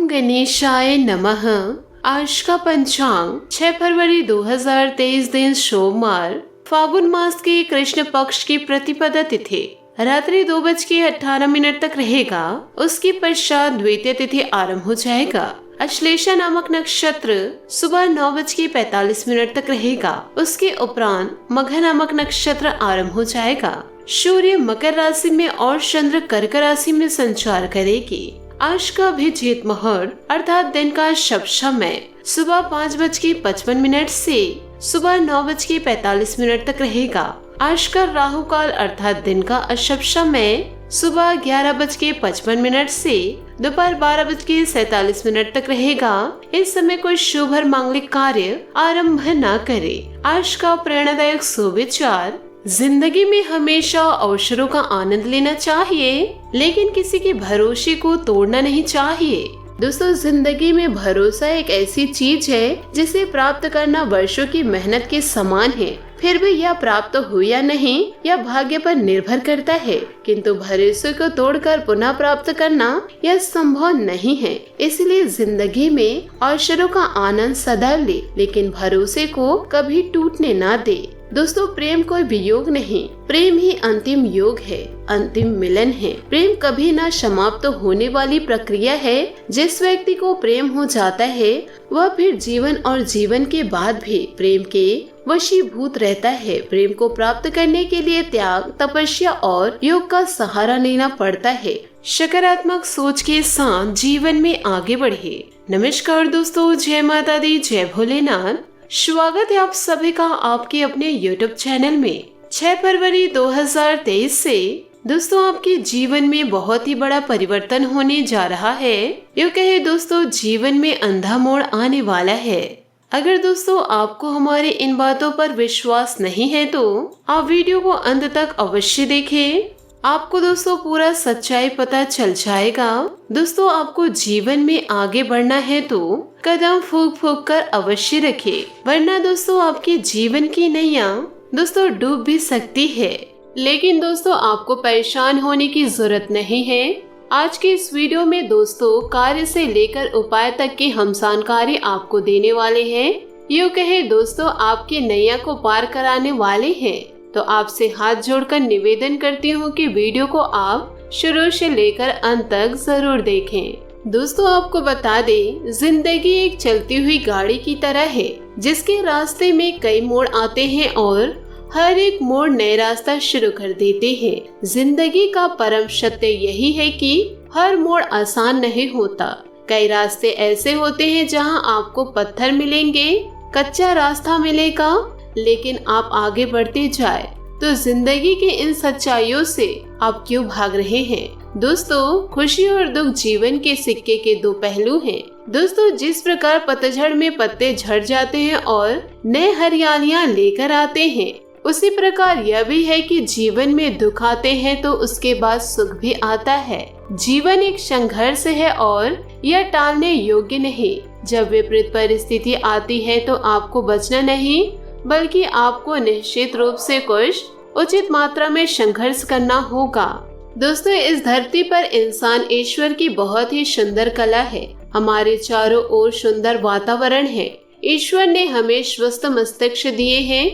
ओम गणेशाय नमः। आज का पंचांग 6 फरवरी 2023 दिन सोमवार, फागुन मास के कृष्ण पक्ष की प्रतिपदा तिथि रात्रि 2:18 तक रहेगा। उसके पश्चात द्वितीय तिथि आरंभ हो जाएगा। अश्लेषा नामक नक्षत्र सुबह 9:45 तक रहेगा। उसके उपरांत मघा नामक नक्षत्र आरंभ हो जाएगा। सूर्य मकर राशि में और चंद्र कर्क राशि में संचार करेगी। आज का अभिजीत मुहूर्त अर्थात दिन का शुभ समय सुबह 5:55 से सुबह 9:45 तक रहेगा। आज का राहु काल अर्थात दिन का अशुभ समय सुबह 11:55 से दोपहर 12:47 तक रहेगा। इस समय कोई शुभ और मांगलिक कार्य आरंभ न करे। आज का प्रेरणादायक सुविचार, जिंदगी में हमेशा अवसरों का आनंद लेना चाहिए, लेकिन किसी के भरोसे को तोड़ना नहीं चाहिए। दोस्तों, जिंदगी में भरोसा एक ऐसी चीज है जिसे प्राप्त करना वर्षों की मेहनत के समान है। फिर भी यह प्राप्त हो या नहीं, यह भाग्य पर निर्भर करता है, किंतु भरोसे को तोड़कर पुनः प्राप्त करना यह संभव नहीं है। इसलिए जिंदगी में अवसरों का आनंद सदैव ले, लेकिन भरोसे को कभी टूटने ना दे। दोस्तों, प्रेम कोई वियोग नहीं, प्रेम ही अंतिम योग है, अंतिम मिलन है। प्रेम कभी ना समाप्त होने वाली प्रक्रिया है। जिस व्यक्ति को प्रेम हो जाता है वह फिर जीवन और जीवन के बाद भी प्रेम के वशीभूत रहता है। प्रेम को प्राप्त करने के लिए त्याग, तपस्या और योग का सहारा लेना पड़ता है। सकारात्मक सोच के साथ जीवन में आगे बढ़े। नमस्कार दोस्तों, जय माता दी, जय भोलेनाथ। स्वागत है आप सभी का आपके अपने YouTube चैनल में। 6 फरवरी 2023 से दोस्तों आपके जीवन में बहुत ही बड़ा परिवर्तन होने जा रहा है। यूँ कहे दोस्तों, जीवन में अंधा मोड़ आने वाला है। अगर दोस्तों आपको हमारे इन बातों पर विश्वास नहीं है तो आप वीडियो को अंत तक अवश्य देखें। आपको दोस्तों पूरा सच्चाई पता चल जाएगा। दोस्तों, आपको जीवन में आगे बढ़ना है तो कदम फूंक फूंक कर अवश्य रखें, वरना दोस्तों आपके जीवन की नैया दोस्तों डूब भी सकती है। लेकिन दोस्तों आपको परेशान होने की जरूरत नहीं है। आज के इस वीडियो में दोस्तों कार्य से लेकर उपाय तक की हम जानकारी आपको देने वाले हैं। यूँ कहे दोस्तों आपकी नैया को पार कराने वाले हैं। तो आपसे हाथ जोड़कर निवेदन करती हूँ कि वीडियो को आप शुरू से लेकर अंत तक जरूर देखें। दोस्तों आपको बता दें, जिंदगी एक चलती हुई गाड़ी की तरह है, जिसके रास्ते में कई मोड़ आते हैं और हर एक मोड़ नए रास्ता शुरू कर देते हैं। जिंदगी का परम सत्य यही है कि हर मोड़ आसान नहीं होता। कई रास्ते ऐसे होते हैं जहाँ आपको पत्थर मिलेंगे, कच्चा रास्ता मिलेगा, लेकिन आप आगे बढ़ते जाए। तो जिंदगी के इन सच्चाइयों से आप क्यों भाग रहे हैं? दोस्तों, खुशी और दुख जीवन के सिक्के के दो पहलू हैं। दोस्तों, जिस प्रकार पतझड़ में पत्ते झड़ जाते हैं और नए हरियालियां लेकर आते हैं, उसी प्रकार यह भी है कि जीवन में दुख आते हैं तो उसके बाद सुख भी आता है। जीवन एक संघर्ष है और यह टालने योग्य नहीं। जब विपरीत परिस्थिति आती है तो आपको बचना नहीं, बल्कि आपको निश्चित रूप से कुछ उचित मात्रा में संघर्ष करना होगा। दोस्तों, इस धरती पर इंसान ईश्वर की बहुत ही सुंदर कला है। हमारे चारों ओर सुंदर वातावरण है। ईश्वर ने हमें स्वस्थ मस्तिष्क दिए हैं।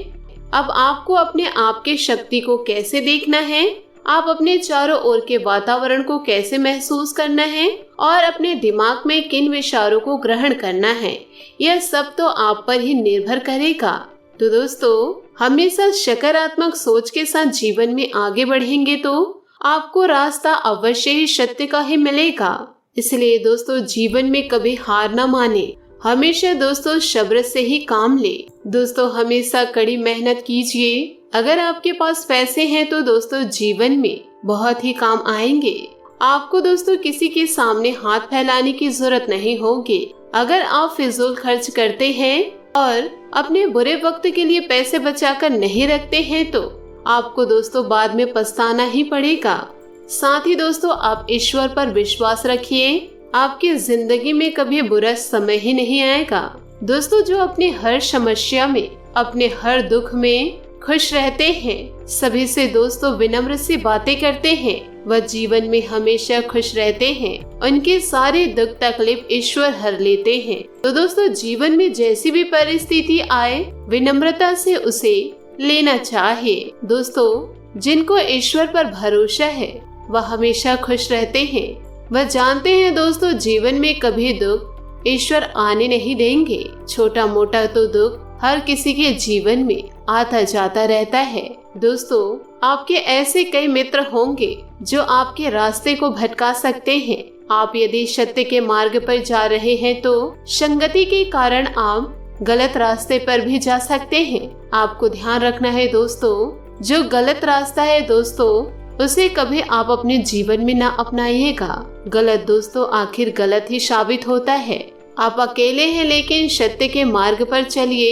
अब आपको अपने आप की शक्ति को कैसे देखना है, आप अपने चारों ओर के वातावरण को कैसे महसूस करना है और अपने दिमाग में किन विचारों को ग्रहण करना है, यह सब तो आप पर ही निर्भर करेगा। तो दोस्तों, हमेशा सकारात्मक सोच के साथ जीवन में आगे बढ़ेंगे तो आपको रास्ता अवश्य ही सत्य का ही मिलेगा। इसलिए दोस्तों जीवन में कभी हार ना माने, हमेशा दोस्तों सब्र से ही काम ले। दोस्तों, हमेशा कड़ी मेहनत कीजिए। अगर आपके पास पैसे हैं तो दोस्तों जीवन में बहुत ही काम आएंगे। आपको दोस्तों किसी के सामने हाथ फैलाने की जरूरत नहीं होगी। अगर आप फिजूल खर्च करते हैं और अपने बुरे वक्त के लिए पैसे बचाकर नहीं रखते हैं तो आपको दोस्तों बाद में पछताना ही पड़ेगा। साथ ही दोस्तों आप ईश्वर पर विश्वास रखिए। आपकी जिंदगी में कभी बुरा समय ही नहीं आएगा। दोस्तों, जो अपने हर समस्या में, अपने हर दुख में खुश रहते हैं, सभी से दोस्तों विनम्र सी बातें करते हैं, वह जीवन में हमेशा खुश रहते हैं। उनके सारे दुख तकलीफ ईश्वर हर लेते हैं। तो दोस्तों जीवन में जैसी भी परिस्थिति आए, विनम्रता से उसे लेना चाहिए। दोस्तों जिनको ईश्वर पर भरोसा है वह हमेशा खुश रहते हैं। वह जानते हैं दोस्तों जीवन में कभी दुख ईश्वर आने नहीं देंगे। छोटा मोटा तो दुख हर किसी के जीवन में आता जाता रहता है। दोस्तों आपके ऐसे कई मित्र होंगे जो आपके रास्ते को भटका सकते हैं। आप यदि सत्य के मार्ग पर जा रहे हैं तो संगति के कारण आप गलत रास्ते पर भी जा सकते हैं। आपको ध्यान रखना है दोस्तों, जो गलत रास्ता है दोस्तों उसे कभी आप अपने जीवन में ना अपनाइएगा। गलत दोस्तों आखिर गलत ही साबित होता है। आप अकेले हैं लेकिन सत्य के मार्ग पर चलिए,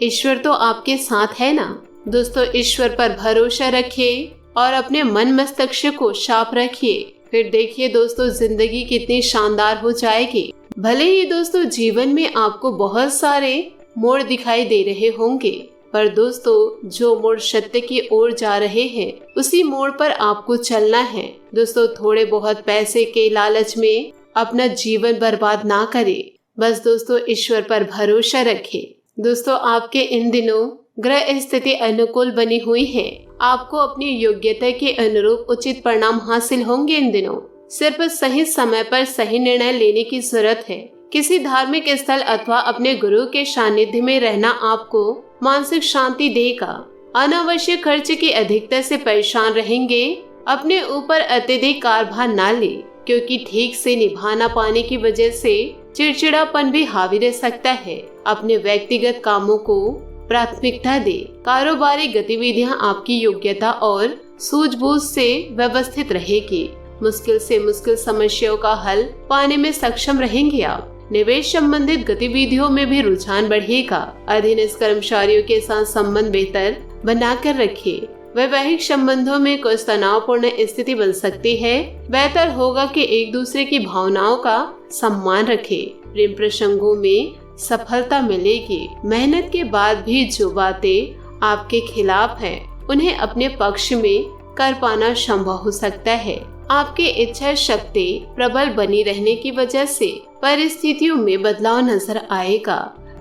ईश्वर तो आपके साथ है ना। दोस्तों ईश्वर पर भरोसा रखिए और अपने मन मस्तिष्क को साफ रखिए, फिर देखिए दोस्तों जिंदगी कितनी शानदार हो जाएगी। भले ही दोस्तों जीवन में आपको बहुत सारे मोड़ दिखाई दे रहे होंगे, पर दोस्तों जो मोड़ सत्य की ओर जा रहे हैं उसी मोड़ पर आपको चलना है। दोस्तों थोड़े बहुत पैसे के लालच में अपना जीवन बर्बाद ना करें, बस दोस्तों ईश्वर पर भरोसा रखें। दोस्तों आपके इन दिनों ग्रह स्थिति अनुकूल बनी हुई है। आपको अपनी योग्यता के अनुरूप उचित परिणाम हासिल होंगे। इन दिनों सिर्फ सही समय पर सही निर्णय लेने की जरूरत है। किसी धार्मिक स्थल अथवा अपने गुरु के सानिध्य में रहना आपको मानसिक शांति देगा। अनावश्यक खर्च की अधिकता से परेशान रहेंगे। अपने ऊपर अत्यधिक कारभार ना ले, क्योंकि ठीक से निभा ना पाने की वजह से चिड़चिड़ापन भी हावी रह सकता है। अपने व्यक्तिगत कामों को प्राथमिकता दे। कारोबारी गतिविधियां आपकी योग्यता और सूझबूझ से व्यवस्थित रहेगी। मुश्किल से मुश्किल समस्याओं का हल पाने में सक्षम रहेंगे आप। निवेश संबंधित गतिविधियों में भी रुझान बढ़ेगा। अधीनस्थ कर्मचारियों के साथ संबंध बेहतर बनाकर रखिए। वैवाहिक संबंधों में कुछ तनावपूर्ण स्थिति बन सकती है। बेहतर होगा कि एक दूसरे की भावनाओं का सम्मान रखें। प्रेम प्रसंगों में सफलता मिलेगी। मेहनत के बाद भी जो बातें आपके खिलाफ हैं, उन्हें अपने पक्ष में कर पाना संभव हो सकता है। आपकी इच्छा शक्ति प्रबल बनी रहने की वजह से परिस्थितियों में बदलाव नजर आएगा।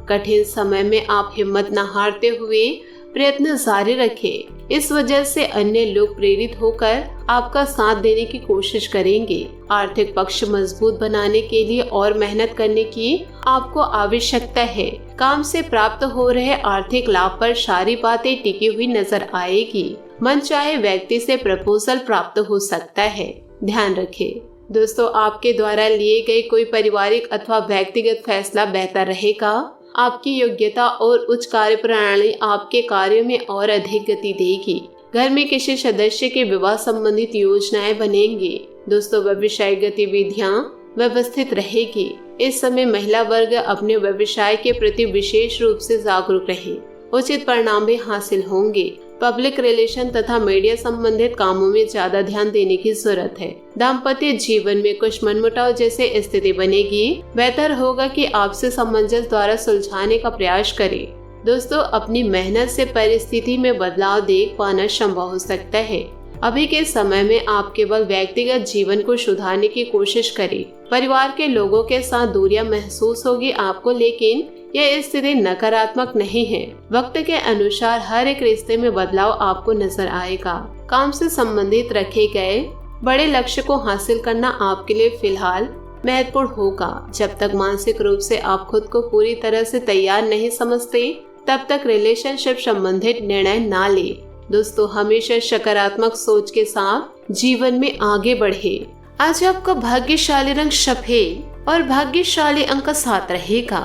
कठिन समय में आप हिम्मत न हारते हुए प्रयत्न जारी रखें। इस वजह से अन्य लोग प्रेरित होकर आपका साथ देने की कोशिश करेंगे। आर्थिक पक्ष मजबूत बनाने के लिए और मेहनत करने की आपको आवश्यकता है। काम से प्राप्त हो रहे आर्थिक लाभ पर सारी बातें टिकी हुई नजर आएगी। मन चाहे व्यक्ति से प्रपोजल प्राप्त हो सकता है। ध्यान रखें दोस्तों, आपके द्वारा लिए गए कोई पारिवारिक अथवा व्यक्तिगत फैसला बेहतर रहेगा। आपकी योग्यता और उच्च कार्य प्रणाली आपके कार्यों में और अधिक गति देगी। घर में किसी सदस्य के विवाह संबंधित योजनाएं बनेंगी। दोस्तों व्यवसायिक गतिविधियां व्यवस्थित रहेगी। इस समय महिला वर्ग अपने व्यवसाय के प्रति विशेष रूप से जागरूक रहे। उचित परिणाम भी हासिल होंगे। पब्लिक रिलेशन तथा मीडिया संबंधित कामों में ज्यादा ध्यान देने की जरूरत है। दाम्पत्य जीवन में कुछ मनमुटाव जैसे स्थिति बनेगी। बेहतर होगा कि आपसे सामंजस्य द्वारा सुलझाने का प्रयास करें। दोस्तों अपनी मेहनत से परिस्थिति में बदलाव देख पाना संभव हो सकता है। अभी के समय में आप केवल व्यक्तिगत जीवन को सुधारने की कोशिश करें। परिवार के लोगों के साथ दूरियां महसूस होगी आपको, लेकिन यह स्थिति नकारात्मक नहीं है। वक्त के अनुसार हर एक रिश्ते में बदलाव आपको नजर आएगा। काम से संबंधित रखे गए बड़े लक्ष्य को हासिल करना आपके लिए फिलहाल महत्वपूर्ण होगा। जब तक मानसिक रूप से आप खुद को पूरी तरह से तैयार नहीं समझते, तब तक रिलेशनशिप संबंधित निर्णय ना ले। दोस्तों हमेशा सकारात्मक सोच के साथ जीवन में आगे बढ़े। आज आपका भाग्यशाली रंग सफेद और भाग्यशाली अंक 7 रहेगा।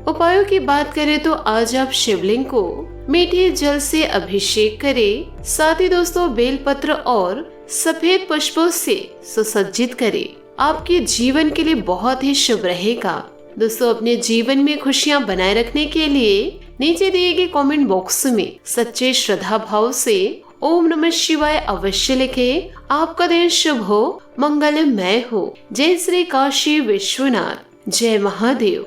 उपायों की बात करें तो आज आप शिवलिंग को मीठे जल से अभिषेक करें। साथ ही दोस्तों बेलपत्र और सफेद पुष्पों से सुसज्जित करें। आपके जीवन के लिए बहुत ही शुभ रहेगा। दोस्तों अपने जीवन में खुशियां बनाए रखने के लिए नीचे दिए गए कमेंट बॉक्स में सच्चे श्रद्धा भाव से ओम नमः शिवाय अवश्य लिखें। आपका दिन शुभ हो, मंगलमय हो। जय श्री काशी विश्वनाथ, जय महादेव।